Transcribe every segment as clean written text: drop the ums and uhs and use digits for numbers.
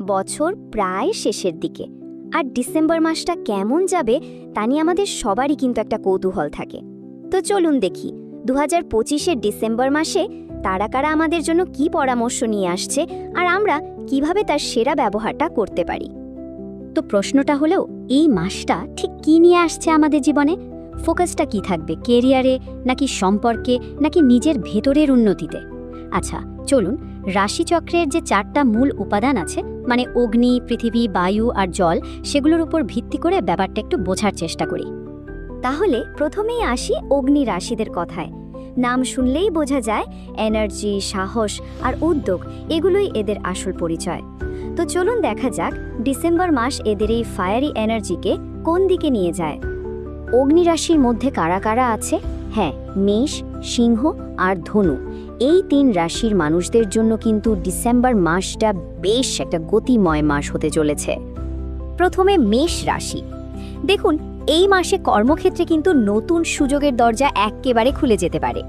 বছর প্রায় শেষের দিকে, আর ডিসেম্বর মাসটা কেমন যাবে তা নিয়ে আমাদের সবারই কিন্তু একটা কৌতূহল থাকে। তো চলুন দেখি 2025-এর ডিসেম্বর মাসে তারা কারা আমাদের জন্য কি পরামর্শ নিয়ে আসছে আর আমরা কিভাবে তার সেরা ব্যবহারটা করতে পারি। তো প্রশ্নটা হলো, এই মাসটা ঠিক কি নিয়ে আসছে আমাদের জীবনে? ফোকাসটা কি থাকবে, কেরিয়ারে নাকি সম্পর্কে নাকি নিজের ভেতরের উন্নতিতে? আচ্ছা চলুন রাশিচক্রের যে 4টা মূল উপাদান আছে, মানে অগ্নি, পৃথিবী, বায়ু আর জল, সেগুলোর উপর ভিত্তি করে ব্যাপারটা একটু বোঝার চেষ্টা করি। তাহলে প্রথমেই আসি অগ্নি রাশিদের কথায়। নাম শুনলেই বোঝা যায় এনার্জি, সাহস আর উদ্যোগ, এগুলোই এদের আসল পরিচয়। তো চলুন দেখা যাক ডিসেম্বর মাস এদের এই ফায়ারি এনার্জিকে কোন দিকে নিয়ে যায়। অগ্নি রাশির মধ্যে কারা কারা আছে? হ্যাঁ, মেষ, সিংহ আর ধনু, এই 3 রাশির মানুষদের জন্য কিন্তু ডিসেম্বর মাসটা বেশ একটা গতিময় মাস হতে চলেছে। প্রথমে মেষ রাশি। দেখুন, এই মাসে কর্মক্ষেত্রে কিন্তু নতুন সুযোগের দরজা একেবারে খুলে যেতে পারে।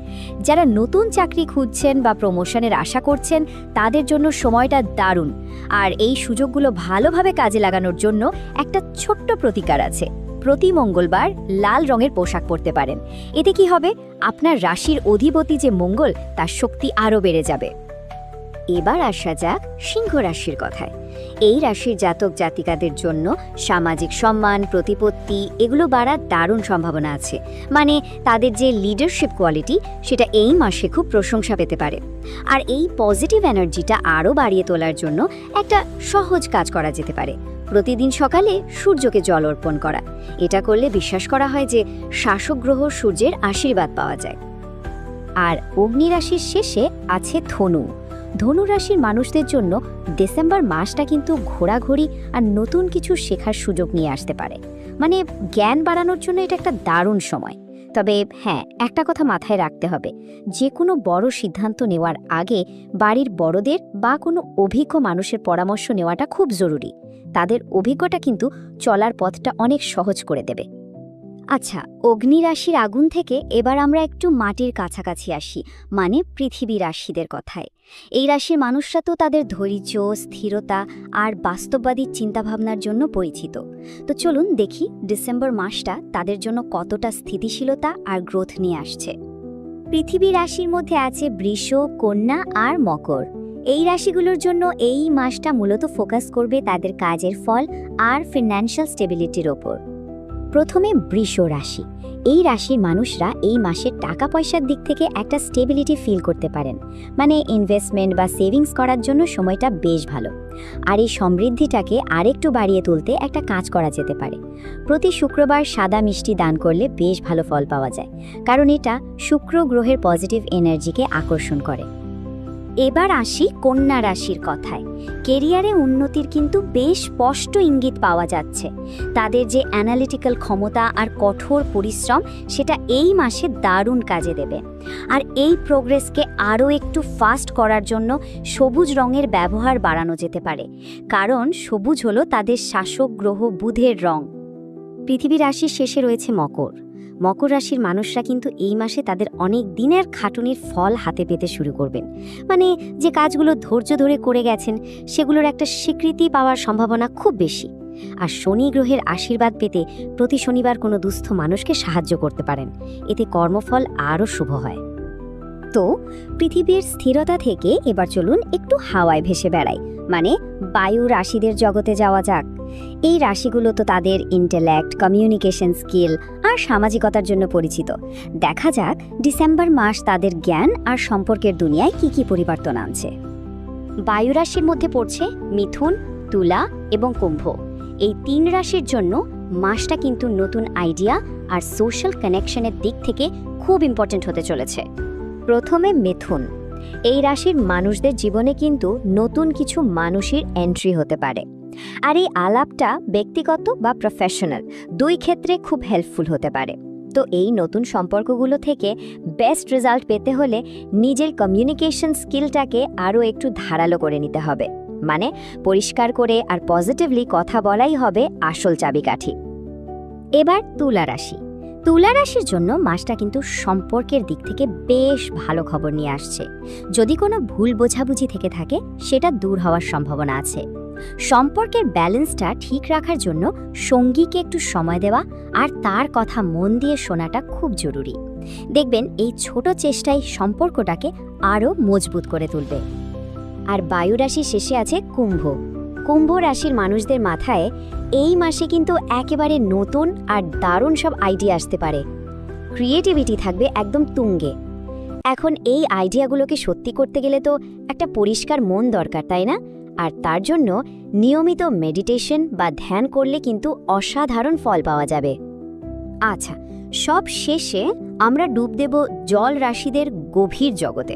যারা নতুন চাকরি খুঁজছেন বা প্রমোশনের আশা করছেন, তাদের জন্য সময়টা দারুণ। আর এই সুযোগগুলো ভালোভাবে কাজে লাগানোর জন্য একটা ছোট্ট প্রতিকার আছে। প্রতি মঙ্গলবার লাল রঙের পোশাক পরতে পারেন। এতে কি হবে, আপনার রাশির অধিপতি যে মঙ্গল, তার শক্তি আরও বেড়ে যাবে। এবার আসা যাক সিংহ রাশির কথায়। এই রাশির জাতক জাতিকাদের জন্য সামাজিক সম্মান, প্রতিপত্তি এগুলো বাড়ার দারুণ সম্ভাবনা আছে। মানে তাদের যে লিডারশিপ কোয়ালিটি, সেটা এই মাসে খুব প্রশংসা পেতে পারে। আর এই পজিটিভ এনার্জিটা আরও বাড়িয়ে তোলার জন্য একটা সহজ কাজ করা যেতে পারে। প্রতিদিন সকালে সূর্যকে জল অর্পণ করা। এটা করলে বিশ্বাস করা হয় যে শাসক গ্রহ সূর্যের আশীর্বাদ পাওয়া যায়। আর অগ্নি রাশির শেষে আছে ধনু। ধনু রাশির মানুষদের জন্য ডিসেম্বর মাসটা কিন্তু ঘোরাঘুরি আর নতুন কিছু শেখার সুযোগ নিয়ে আসতে পারে। মানে জ্ঞান বাড়ানোর জন্য এটা একটা দারুণ সময়। তবে হ্যাঁ, একটা কথা মাথায় রাখতে হবে, যে কোনো বড় সিদ্ধান্ত নেওয়ার আগে বাড়ির বড়দের বা কোনো অভিজ্ঞ মানুষের পরামর্শ নেওয়াটা খুব জরুরি। তাদের অভিজ্ঞতা কিন্তু চলার পথটা অনেক সহজ করে দেবে। আচ্ছা, অগ্নি রাশির আগুন থেকে এবার আমরা একটু মাটির কাছাকাছি আসি, মানে পৃথিবী রাশিদের কথায়। এই রাশির মানুষরা তো তাদের ধৈর্য, স্থিরতা আর বাস্তববাদী চিন্তাভাবনার জন্য পরিচিত। তো চলুন দেখি ডিসেম্বর মাসটা তাদের জন্য কতটা স্থিতিশীলতা আর গ্রোথ নিয়ে আসছে। পৃথিবী রাশির মধ্যে আছে বৃষ, কন্যা আর মকর। এই রাশিগুলোর জন্য এই মাসটা মূলত ফোকাস করবে তাদের কাজের ফল আর ফিনান্সিয়াল স্টেবিলিটির ওপর। প্রথমে বৃষ রাশি। এই রাশির মানুষরা এই মাসের টাকা পয়সার দিক থেকে একটা স্টেবিলিটি ফিল করতে পারেন। মানে ইনভেস্টমেন্ট বা সেভিংস করার জন্য সময়টা বেশ ভালো। আর এই সমৃদ্ধিটাকে আরেকটু বাড়িয়ে তুলতে একটা কাজ করা যেতে পারে। প্রতি শুক্রবার সাদা মিষ্টি দান করলে বেশ ভালো ফল পাওয়া যায়, কারণ এটা শুক্র গ্রহের পজিটিভ এনার্জিকে আকর্ষণ করে। এবার আসি কন্যা রাশির কথায়। কেরিয়ারে উন্নতির কিন্তু বেশ স্পষ্ট ইঙ্গিত পাওয়া যাচ্ছে। তাদের যে অ্যানালিটিক্যাল ক্ষমতা আর কঠোর পরিশ্রম, সেটা এই মাসে দারুণ কাজে দেবে। আর এই প্রোগ্রেসকে আরও একটু ফাস্ট করার জন্য সবুজ রঙের ব্যবহার বাড়ানো যেতে পারে, কারণ সবুজ হলো তাদের শাসক গ্রহ বুধের রং। পৃথিবী রাশির শেষে রয়েছে মকর। মকর রাশির মানুষরা কিন্তু এই মাসে তাদের অনেক দিনের খাটুনির ফল হাতে পেতে শুরু করবেন। মানে যে কাজগুলো ধৈর্য ধরে করে গেছেন, সেগুলোর একটা স্বীকৃতি পাওয়ার সম্ভাবনা খুব বেশি। আর শনি গ্রহের আশীর্বাদ পেতে প্রতি শনিবার কোনো দুস্থ মানুষকে সাহায্য করতে পারেন। এতে কর্মফল আরও শুভ হয়। তো পৃথিবীর স্থিরতা থেকে এবার চলুন একটু হাওয়ায় ভেসে বেড়াই, মানে বায়ু রাশিদের জগতে যাওয়া যাক। এই রাশিগুলো তো তাদের ইন্টেলেক্ট, কমিউনিকেশন স্কিল আর সামাজিকতার জন্য পরিচিত। দেখা যাক ডিসেম্বর মাস তাদের জ্ঞান আর সম্পর্কের দুনিয়ায় কি কি পরিবর্তন আনছে। বায়ু রাশির মধ্যে পড়ছে মিথুন, তুলা এবং কুম্ভ। এই 3 রাশির জন্য মাসটা কিন্তু নতুন আইডিয়া আর সোশ্যাল কানেকশনের দিক থেকে খুব ইম্পর্ট্যান্ট হতে চলেছে। প্রথমে মিথুন। এই রাশির মানুষদের জীবনে কিন্তু নতুন কিছু মানুষের এন্ট্রি হতে পারে। আর এই আলাপটা ব্যক্তিগত বা প্রফেশনাল দুই ক্ষেত্রে খুব হেল্পফুল হতে পারে। তো এই নতুন সম্পর্কগুলো থেকে বেস্ট রেজাল্ট পেতে হলে নিজের কমিউনিকেশন স্কিলটাকে আরও একটু ধারালো করে নিতে হবে। মানে পরিষ্কার করে আর পজিটিভলি কথা বলাই হবে আসল চাবিকাঠি। এবার তুলা রাশি। তুলা রাশির জন্য মাসটা কিন্তু সম্পর্কের দিক থেকে বেশ ভালো খবর নিয়ে আসছে। যদি কোনো ভুল বোঝাবুঝি থেকে থাকে, সেটা দূর হওয়ার সম্ভাবনা আছে। সম্পর্কের ব্যালেন্সটা ঠিক রাখার জন্য সঙ্গীকে একটু সময় দেওয়া আর তার কথা মন দিয়ে শোনাটা খুব জরুরি। দেখবেন এই ছোট চেষ্টাই সম্পর্কটাকে আরও মজবুত করে তুলবে। আর বায়ু রাশির শেষে আছে কুম্ভ। কুম্ভ রাশির মানুষদের মাথায় এই মাসে কিন্তু একেবারে নতুন আর দারুণ সব আইডিয়া আসতে পারে। ক্রিয়েটিভিটি থাকবে একদম তুঙ্গে। এখন এই আইডিয়াগুলোকে সত্যি করতে গেলে তো একটা পরিষ্কার মন দরকার, তাই না? আর তার জন্য নিয়মিত মেডিটেশন বা ধ্যান করলে কিন্তু অসাধারণ ফল পাওয়া যাবে। আচ্ছা, সব শেষে আমরা ডুব দেব জল রাশিদের গভীর জগতে।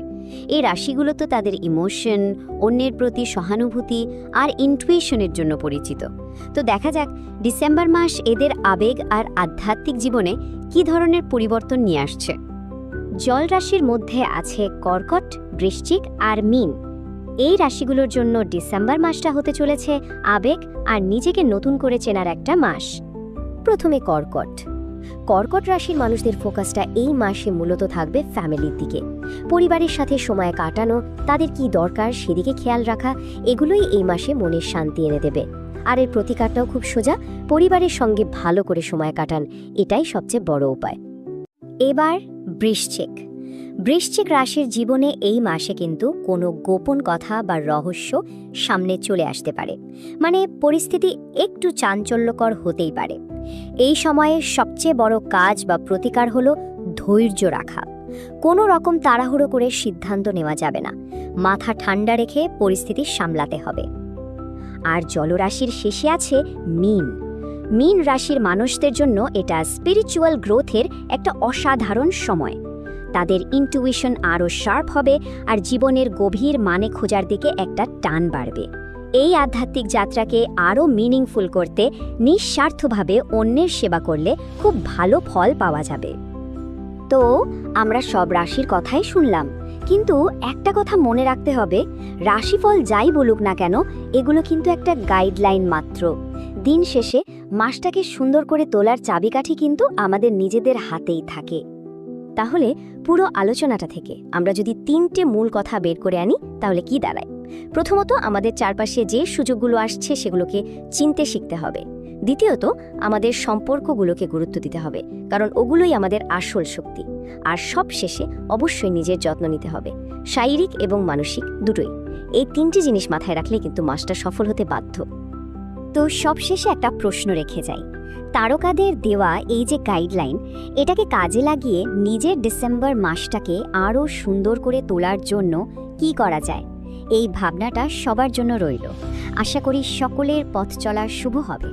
এই রাশিগুলো তো তাদের ইমোশন, অন্যের প্রতি সহানুভূতি আর ইনটুইশনের জন্য পরিচিত। তো দেখা যাক ডিসেম্বর মাস এদের আবেগ আর আধ্যাত্মিক জীবনে কী ধরনের পরিবর্তন নিয়ে আসছে। জল রাশির মধ্যে আছে কর্কট, বৃশ্চিক আর মীন। এই রাশিগুলোর জন্য ডিসেম্বর মাসটা হতে চলেছে আবেগ আর নিজেকে নতুন করে চেনার একটা মাস। প্রথমে কর্কট। কর্কট রাশির মানুষদের ফোকাসটা এই মাসে মূলত থাকবে ফ্যামিলির দিকে। পরিবারের সাথে সময় কাটানো, তাদের কি দরকার সেদিকে খেয়াল রাখা, এগুলোই এই মাসে মনের শান্তি এনে দেবে। আর এর প্রতিকারটাও খুব সোজা, পরিবারের সঙ্গে ভালো করে সময় কাটান, এটাই সবচেয়ে বড় উপায়। এবার বৃশ্চিক। বৃশ্চিক রাশির জীবনে এই মাসে কিন্তু কোনো গোপন কথা বা রহস্য সামনে চলে আসতে পারে, মানে পরিস্থিতি একটু চাঞ্চল্যকর হতেই পারে। এই সময়ে সবচেয়ে বড় কাজ বা প্রতিকার হলো ধৈর্য রাখা। কোনো রকম তাড়াহুড়ো করে সিদ্ধান্ত নেওয়া যাবে না, মাথা ঠান্ডা রেখে পরিস্থিতি সামলাতে হবে। আর জলরাশির শেষে আছে মীন। মীন রাশির মানুষদের জন্য এটা স্পিরিচুয়াল গ্রোথের একটা অসাধারণ সময়। তাদের ইনটুইশন আরও শার্প হবে আর জীবনের গভীর মানে খোঁজার দিকে একটা টান বাড়বে। এই আধ্যাত্মিক যাত্রাকে আরও মিনিংফুল করতে নিঃস্বার্থভাবে অন্যের সেবা করলে খুব ভালো ফল পাওয়া যাবে। তো আমরা সব রাশির কথাই শুনলাম, কিন্তু একটা কথা মনে রাখতে হবে, রাশিফল যাই বলুক না কেন, এগুলো কিন্তু একটা গাইডলাইন মাত্র। দিন শেষে মাসটাকে সুন্দর করে তোলার চাবিকাঠি কিন্তু আমাদের নিজেদের হাতেই থাকে। তাহলে পুরো আলোচনাটা থেকে আমরা যদি 3টে মূল কথা বের করে আনি তাহলে কি দাঁড়ায়? প্রথমত, আমাদের চারপাশে যে সুযোগগুলো আসছে সেগুলোকে চিনতে শিখতে হবে। দ্বিতীয়ত, আমাদের সম্পর্কগুলোকে গুরুত্ব দিতে হবে, কারণ ওগুলোই আমাদের আসল শক্তি। আর সব শেষে অবশ্যই নিজের যত্ন নিতে হবে, শারীরিক এবং মানসিক দুটোই। এই 3টে জিনিস মাথায় রাখলে কিন্তু মাসটা সফল হতে বাধ্য। তো সবশেষে একটা প্রশ্ন রেখে যাই, তারকাদের দেওয়া এই যে গাইডলাইন, এটাকে কাজে লাগিয়ে নিজের ডিসেম্বর মাসটাকে আরও সুন্দর করে তোলার জন্য কি করা যায়, এই ভাবনাটা সবার জন্য রইল। আশা করি সকলের পথ চলার শুভ হবে।